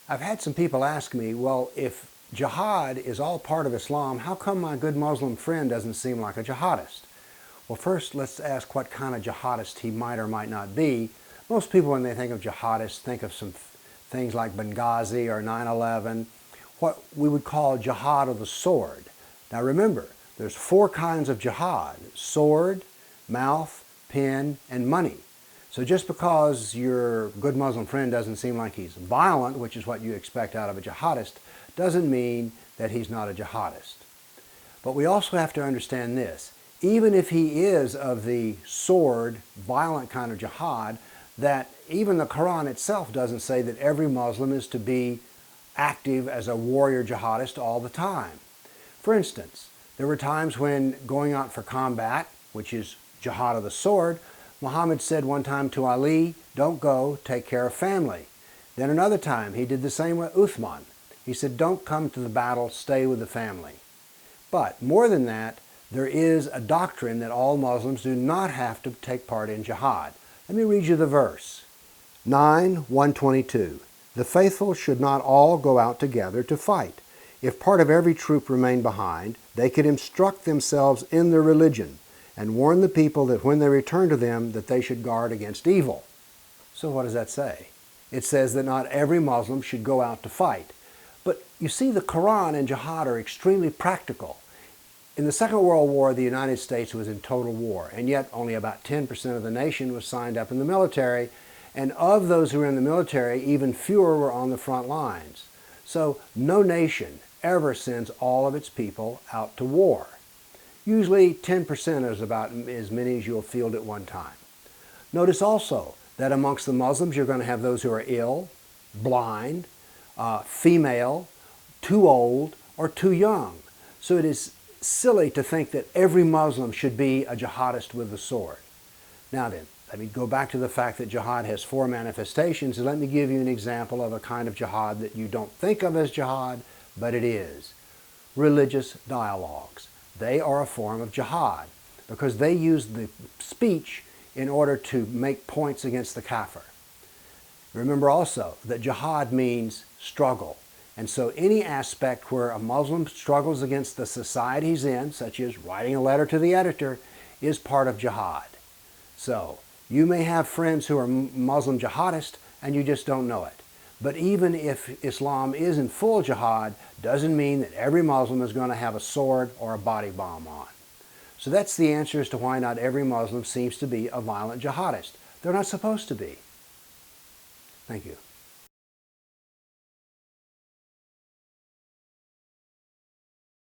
I've had some people ask me, well, if jihad is all part of Islam, how come my good Muslim friend doesn't seem like a jihadist? Well, first let's ask what kind of jihadist he might or might not be. Most people, when they think of jihadists, think of some things like Benghazi or 9/11, what we would call jihad of the sword. Now remember, there's four kinds of jihad: sword, mouth, pen, and money. So just because your good Muslim friend doesn't seem like he's violent, which is what you expect out of a jihadist, doesn't mean that he's not a jihadist. But we also have to understand this. Even if he is of the sword, violent kind of jihad, that even the Quran itself doesn't say that every Muslim is to be active as a warrior jihadist all the time. For instance, there were times when going out for combat, which is jihad of the sword, Muhammad said one time to Ali, "Don't go, take care of family." Then another time he did the same with Uthman. He said, "Don't come to the battle, stay with the family." But more than that, there is a doctrine that all Muslims do not have to take part in jihad. Let me read you the verse. 9:122. The faithful should not all go out together to fight. If part of every troop remained behind, they could instruct themselves in their religion and warn the people that when they return to them, that they should guard against evil. So what does that say? It says that not every Muslim should go out to fight. But you see, the Quran and jihad are extremely practical. In the Second World War, the United States was in total war, and yet only about 10% of the nation was signed up in the military, and of those who were in the military, even fewer were on the front lines. So no nation ever sends all of its people out to war. Usually 10% is about as many as you'll field at one time. Notice also that amongst the Muslims you're going to have those who are ill, blind, female, too old, or too young. So it is silly to think that every Muslim should be a jihadist with the sword. Now then, let me go back to the fact that jihad has four manifestations, and let me give you an example of a kind of jihad that you don't think of as jihad, but it is. Religious dialogues. They are a form of jihad because they use the speech in order to make points against the kafir. Remember also that jihad means struggle. And so any aspect where a Muslim struggles against the society he's in, such as writing a letter to the editor, is part of jihad. So you may have friends who are Muslim jihadists and you just don't know it. But even if Islam is in full jihad, doesn't mean that every Muslim is going to have a sword or a body bomb on. So that's the answer as to why not every Muslim seems to be a violent jihadist. They're not supposed to be. Thank you.